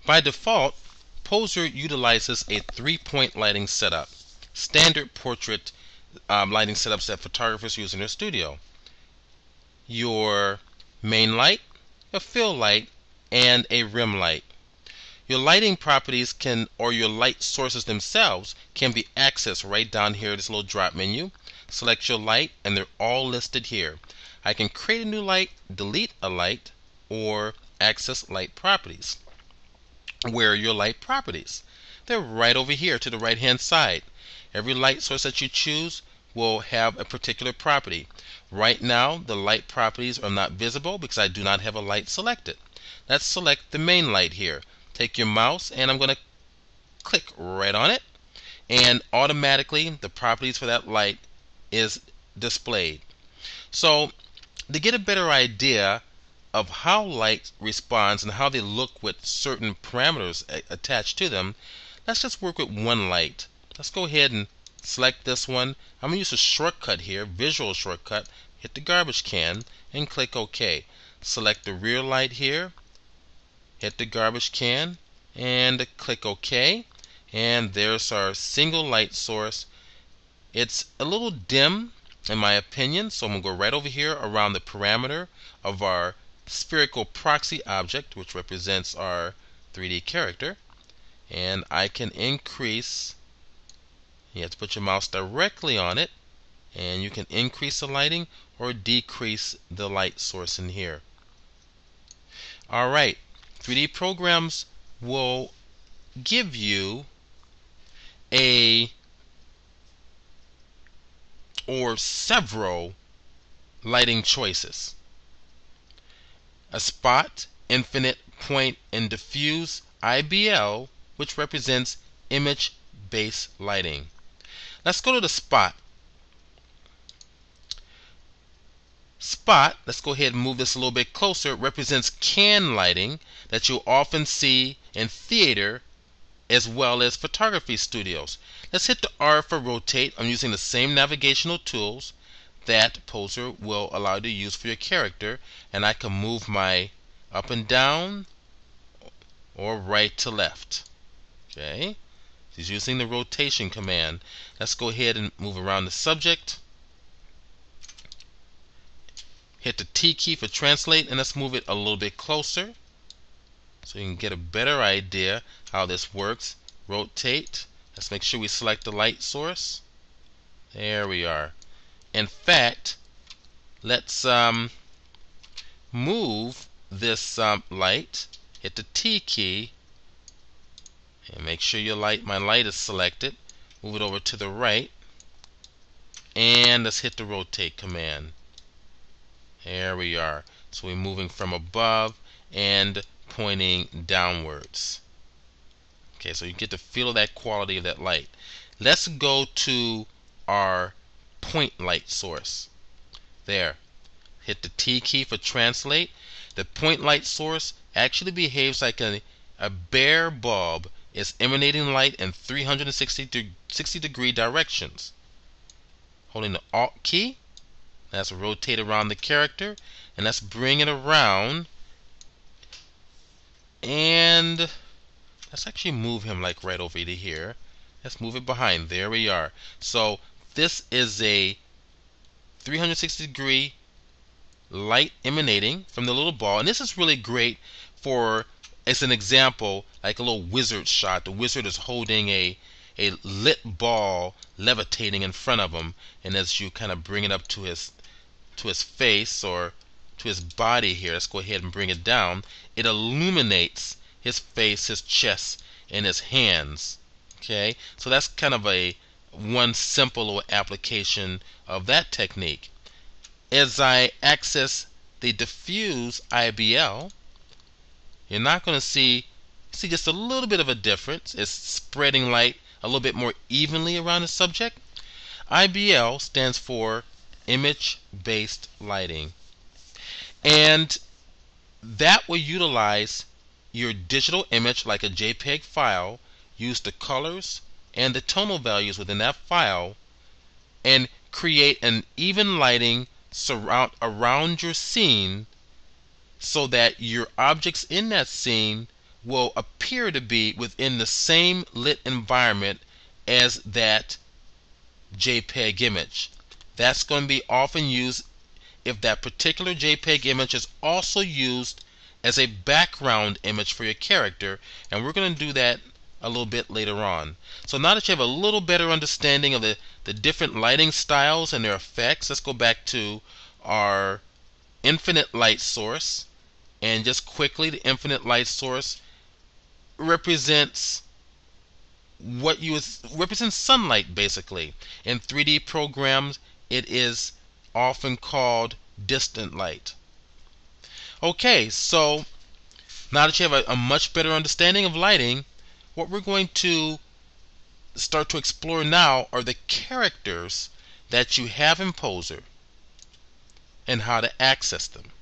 By default, Poser utilizes a three-point lighting setup, standard portrait lighting setups that photographers use in their studio. Your main light, a fill light, and a rim light. Your lighting properties or your light sources themselves can be accessed right down here, this little drop menu. Select your light, and they're all listed here. I can create a new light, delete a light, or access light properties. Where are your light properties? They're right over here to the right hand side. Every light source that you choose will have a particular property. Right now the light properties are not visible because I do not have a light selected. Let's select the main light here. Take your mouse and I'm going to click right on it, and automatically the properties for that light is displayed. So to get a better idea of how light responds and how they look with certain parameters attached to them, let's just work with one light. Let's go ahead and select this one. I'm going to use a shortcut here, visual shortcut. Hit the garbage can and click OK. Select the rear light here, hit the garbage can and click OK. And there's our single light source. It's a little dim in my opinion, so I'm going to go right over here around the parameter of our spherical proxy object, which represents our 3D character, and I can increase. You have to put your mouse directly on it, and you can increase the lighting or decrease the light source in here. Alright, 3D programs will give you several lighting choices. A spot, infinite, point, and diffuse IBL, which represents image-based lighting. Let's go to the spot. Spot, let's go ahead and move this a little bit closer, represents can lighting that you'll often see in theater as well as photography studios. Let's hit the R for rotate. I'm using the same navigational tools that Poser will allow you to use for your character, and I can move my up and down or right to left. Okay, he's using the rotation command. Let's go ahead and move around the subject. Hit the T key for translate, and let's move it a little bit closer so you can get a better idea how this works. Rotate. Let's make sure we select the light source. There we are. In fact, let's move this light. Hit the T key and make sure my light is selected. Move it over to the right, and let's hit the rotate command. There we are. So we're moving from above and pointing downwards. Okay, so you get the feel of that quality of that light. Let's go to our point light source. There. Hit the T key for translate. The point light source actually behaves like a bare bulb. It's emanating light in 360 degree directions. Holding the Alt key, let's rotate around the character, and let's bring it around, and let's actually move him like right over to here. Let's move it behind. There we are. So this is a 360 degree light emanating from the little ball, and this is really great for, as an example, like a little wizard shot. The wizard is holding a lit ball levitating in front of him, and as you kind of bring it up to his face or to his body here, let's go ahead and bring it down, it illuminates his face, his chest, and his hands. Okay, so that's kind of one simple little application of that technique. As I access the diffuse IBL, you're not going to see just a little bit of a difference. It's spreading light a little bit more evenly around the subject. IBL stands for image-based lighting, and that will utilize your digital image like a JPEG file, use the colors and the tonal values within that file, and create an even lighting around your scene so that your objects in that scene will appear to be within the same lit environment as that JPEG image. That's going to be often used if that particular JPEG image is also used as a background image for your character, and we're going to do that a little bit later on. So now that you have a little better understanding of the different lighting styles and their effects, let's go back to our infinite light source. And just quickly, the infinite light source represents represents sunlight, basically. In 3D programs, it is often called distant light. Okay, so now that you have a much better understanding of lighting, what we're going to start to explore now are the characters that you have in Poser and how to access them.